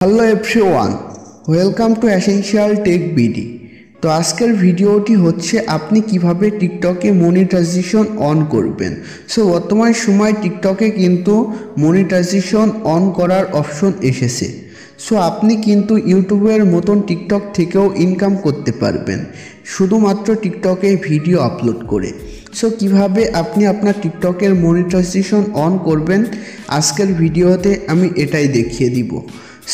Hello everyone, welcome to essential tech BD. তো আজকের ভিডিওটি হচ্ছে আপনি কিভাবে টিকটকে মনিটাইজেশন অন করবেন। সো বর্তমান সময় টিকটকে কিন্তু মনিটাইজেশন অন করার অপশন এসেছে। সো আপনি কিন্তু ইউটিউবের মতন টিকটক থেকেও ইনকাম করতে পারবেন শুধুমাত্র টিকটকে ভিডিও আপলোড করে। সো কিভাবে আপনি আপনার টিকটকের মনিটাইজেশন অন করবেন আজকের ভিডিওতে আমি এটাই দেখিয়ে দিব।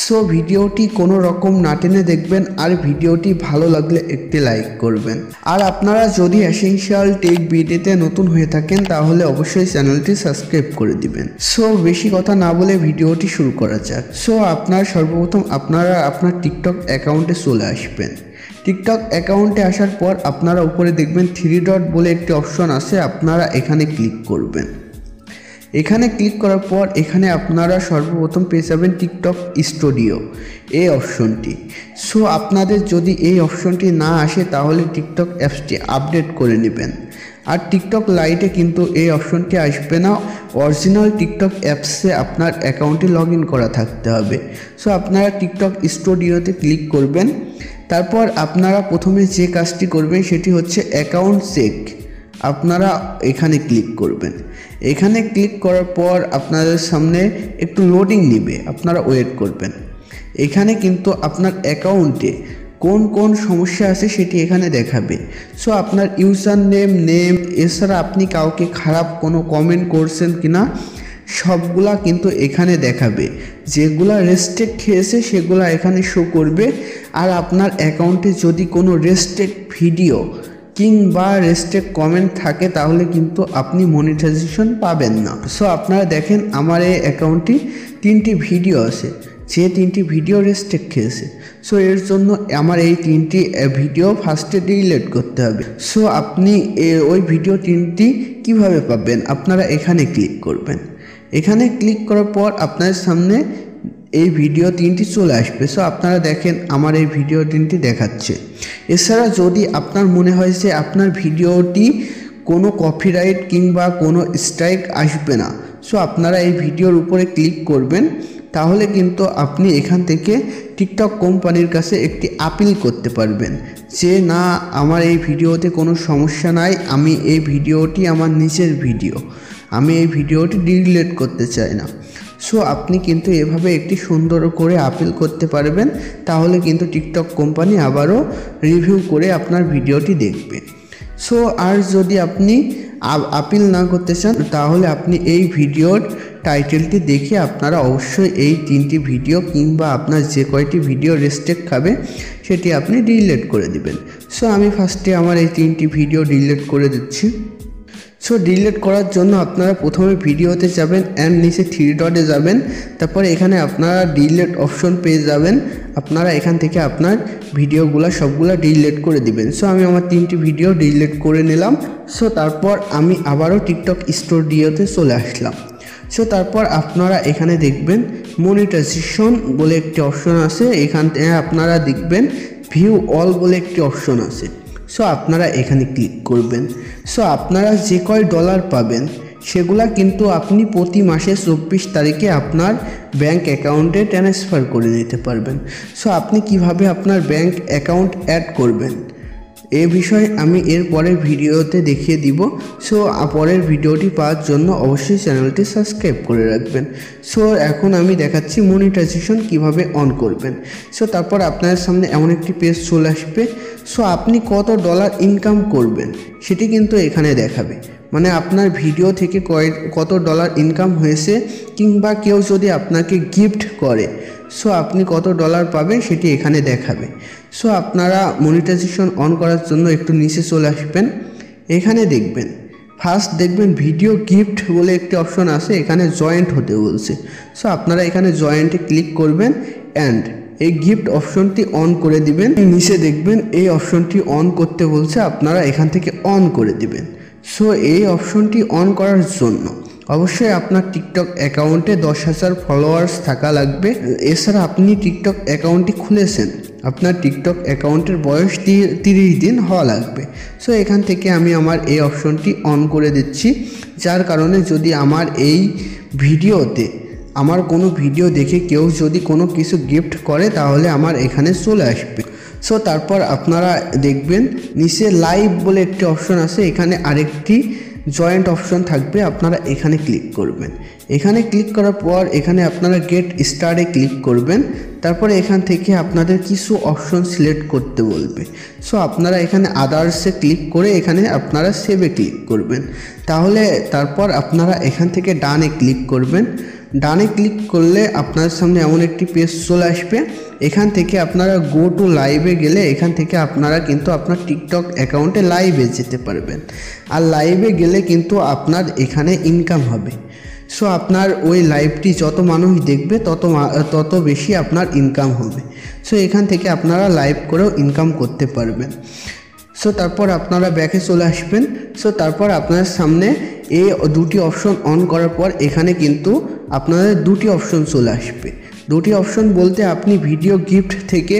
সো ভিডিওটি কোনো রকম না টেনে দেখবেন, আর ভিডিওটি ভালো লাগলে একটি লাইক করবেন। আর আপনারা যদি এসেনশিয়াল টেক বিডিতে নতুন হয়ে থাকেন তাহলে অবশ্যই চ্যানেলটি সাবস্ক্রাইব করে দিবেন। সো বেশি কথা না বলে ভিডিওটি শুরু করা যাক। সো সর্বপ্রথম আপনারা আপনার টিকটক অ্যাকাউন্টে চলে আসবেন। টিকটক অ্যাকাউন্টে আসার পর আপনারা উপরে দেখবেন 3 ডট বলে একটি অপশন আছে, আপনারা এখানে ক্লিক করবেন। এখানে ক্লিক করার পর এখানে আপনারা সর্বপ্রথম পেয়ে যাবেন টিকটক স্টুডিও এই অপশনটি। সো আপনাদের যদি এই অপশনটি না আসে তাহলে টিকটক অ্যাপসটি আপডেট করে নেবেন। আর টিকটক লাইটে কিন্তু এই অপশনটি আসবে না, অরিজিনাল টিকটক অ্যাপসে আপনার অ্যাকাউন্টে লগ ইন করা থাকতে হবে। সো আপনারা টিকটক স্টুডিওতে ক্লিক করবেন। তারপর আপনারা প্রথমে যে কাজটি করবেন সেটি হচ্ছে অ্যাকাউন্ট চেক। আপনারা এখানে ক্লিক করবেন। এখানে ক্লিক করার পর আপনাদের সামনে একটু লোডিং নেবে, আপনারা ওয়েট করবেন। এখানে কিন্তু আপনার অ্যাকাউন্টে কোন কোন সমস্যা আছে সেটি এখানে দেখাবে। সো আপনার ইউজার নেম এছাড়া আপনি কাউকে খারাপ কোনো কমেন্ট করছেন কিনা সবগুলা কিন্তু এখানে দেখাবে। যেগুলা রেস্ট্রিক্ট খেয়েছে সেগুলা এখানে শো করবে। আর আপনার অ্যাকাউন্টে যদি কোনো রেস্ট্রিক্ট ভিডিও কিংবা রেস্ট্রিক্ট কমেন্ট থাকে তাহলে কিন্তু আপনি মনিটাইজেশন পাবেন না। সো আপনারা দেখেন আমার এই অ্যাকাউন্টে 3টি ভিডিও আছে, যে 3টি ভিডিও রেস্ট্রিক্ট খেয়েছে। সো এর জন্য আমার এই 3টি ভিডিও ফার্স্টে ডিলিট করতে হবে। সো আপনি ওই ভিডিও 3টি কিভাবে পাবেন, আপনারা এখানে ক্লিক করবেন। এখানে ক্লিক করার পর আপনার সামনে এই ভিডিও 3টি চলে আসবে। সো আপনারা দেখেন আমার এই ভিডিও 3টি দেখাচ্ছে। এছাড়া যদি আপনার মনে হয় যে আপনার ভিডিওটি কোনো কপিরাইট কিংবা কোনো স্ট্রাইক আসবে না, সো আপনারা এই ভিডিওর উপরে ক্লিক করবেন। তাহলে কিন্তু আপনি এখান থেকে টিকটক কোম্পানির কাছে একটি আপিল করতে পারবেন যে না, আমার এই ভিডিওতে কোনো সমস্যা নাই, আমি এই ভিডিওটি আমার নিজের ভিডিও, আমি এই ভিডিওটি ডিলিট করতে চাই না। সো আপনি কিন্তু এভাবে একটি সুন্দর করে আপিল করতে পারবেন। তাহলে কিন্তু টিকটক কোম্পানি আবারও রিভিউ করে আপনার ভিডিওটি দেখবে। সো আর যদি আপনি আপিল না করতে চান তাহলে আপনি এই ভিডিওর টাইটেলটি দেখে আপনারা অবশ্যই এই 3টি ভিডিও কিংবা আপনার যে কয়টি ভিডিও রেস্ট্রিক্ট খাবে সেটি আপনি ডিলিট করে দিবেন। সো আমি ফার্স্টে আমার এই 3টি ভিডিও ডিলিট করে দিচ্ছি। সো ডিলিট করার জন্য আপনারা প্রথমে ভিডিওতে যাবেন অ্যান্ড নিচে 3 ডটে যাবেন। তারপরে এখানে আপনারা ডিলিট অপশন পেয়ে যাবেন। আপনারা এখান থেকে আপনার ভিডিওগুলো সবগুলো ডিলিট করে দিবেন। সো আমি আমার 3টি ভিডিও ডিলিট করে নিলাম। সো তারপর আমি আবারও টিকটক স্টুডিওতে চলে আসলাম। সো তারপর আপনারা এখানে দেখবেন মনিটাইজেশন বলে একটি অপশন আছে, এখান থেকে আপনারা দেখবেন ভিউ অল বলে একটি অপশন আছে। সো আপনারা এখানে ক্লিক করবেন। সো আপনারা যে কয় ডলার পাবেন সেগুলা কিন্তু আপনি প্রতি মাসে 24 তারিখে আপনার ব্যাংক অ্যাকাউন্টে ট্রান্সফার করে নিতে পারবেন। সো আপনি কিভাবে আপনার ব্যাংক অ্যাকাউন্ট অ্যাড করবেন এ বিষয়ে আমি এর পরের ভিডিওতে দেখিয়ে দিব। সো পরের ভিডিওটি পাওয়ার জন্য অবশ্যই চ্যানেলটি সাবস্ক্রাইব করে রাখবেন। সো এখন আমি দেখাচ্ছি মনিটাইজেশন কিভাবে অন করবেন। সো তারপর আপনার সামনে এমন একটি পেজ চলে আসবে। সো আপনি কত ডলার ইনকাম করবেন সেটি কিন্তু এখানে দেখাবে, মানে আপনার ভিডিও থেকে কত ডলার ইনকাম হয়েছে, কিংবা কেউ যদি আপনাকে গিফট করে সো আপনি কত ডলার পাবেন সেটি এখানে দেখাবে। সো আপনারা মনিটাইজেশন অন করার জন্য একটু নিচে চলে আসবেন। এখানে দেখবেন ফার্স্ট দেখবেন ভিডিও গিফট বলে একটি অপশন আছে, এখানে জয়েন্ট হতে বলছে। সো আপনারা এখানে জয়েন্টে ক্লিক করবেন অ্যান্ড এই গিফট অপশনটি অন করে দিবেন। নিচে দেখবেন এই অপশনটি অন করতে বলছে, আপনারা এখান থেকে অন করে দিবেন। সো এই অপশনটি অন করার জন্য অবশ্যই আপনার টিকটক অ্যাকাউন্টে 10,000 ফলোয়ার্স থাকা লাগবে। এছাড়া আপনি টিকটক অ্যাকাউন্টটি খুলেছেন, আপনার টিকটক অ্যাকাউন্টের বয়স 30 দিন হওয়া লাগবে। সো এখান থেকে আমি আমার এই অপশনটি অন করে দিচ্ছি, যার কারণে যদি আমার এই ভিডিওতে আমার কোনো ভিডিও দেখে কেউ যদি কোনো কিছু গিফট করে তাহলে আমার এখানে চলে আসবে। সো তারপর আপনারা দেখবেন নিচে লাইভ বলে একটি অপশন আছে, এখানে আরেকটি জয়েন্ট অপশন থাকবে, আপনারা এখানে ক্লিক করবেন। এখানে ক্লিক করার পর এখানে আপনারা গেট স্টার্টে ক্লিক করবেন। তারপরে এখান থেকে আপনাদের কিছু অপশন সিলেক্ট করতে বলবে। সো আপনারা এখানে আদার্সে ক্লিক করে এখানে আপনারা সেভে ক্লিক করবেন। তারপর আপনারা এখান থেকে ডানে ক্লিক করবেন। ডানে ক্লিক করলে আপনার সামনে এমন একটি পেজ চলে আসবে। এখান থেকে আপনারা গো টু লাইভে গেলে এখান থেকে আপনারা কিন্তু আপনার টিকটক অ্যাকাউন্টে লাইভে যেতে পারবেন। আর লাইভে গেলে কিন্তু আপনার এখানে ইনকাম হবে। সো আপনার ওই লাইভটি যত মানুষ দেখবে তত বেশি আপনার ইনকাম হবে। সো এখান থেকে আপনারা লাইভ করেও ইনকাম করতে পারবেন। সো তারপর আপনারা ব্যাকে চলে আসবেন। সো তারপর আপনার সামনে এই দুটি অপশন অন করার পর এখানে কিন্তু আপনাদের দুটি অপশন চলে আসবে। দুটি অপশন বলতে আপনি ভিডিও গিফট থেকে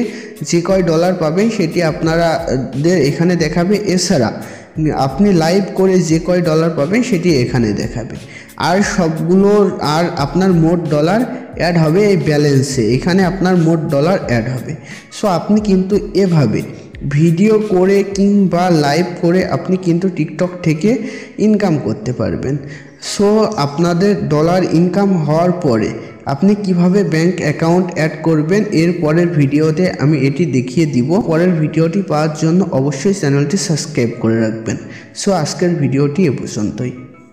যে কয় ডলার পাবেন সেটি আপনাদের এখানে দেখাবে, এছাড়া আপনি লাইভ করে যে কয় ডলার পাবেন সেটি এখানে দেখাবে। আর আপনার মোট ডলার অ্যাড হবে এই ব্যালেন্সে, এখানে আপনার মোট ডলার অ্যাড হবে। সো আপনি কিন্তু এভাবে ভিডিও করে কিংবা লাইভ করে আপনি কিন্তু টিকটক থেকে ইনকাম করতে পারবেন। সো আপনাদের ডলার ইনকাম হওয়ার পরে আপনি কিভাবে ব্যাংক অ্যাকাউন্ট অ্যাড করবেন এর পরের ভিডিওতে আমি এটি দেখিয়ে দিব। পরের ভিডিওটি পাওয়ার জন্য অবশ্যই চ্যানেলটি সাবস্ক্রাইব করে রাখবেন। সো আজকের ভিডিওটি এ পর্যন্তই।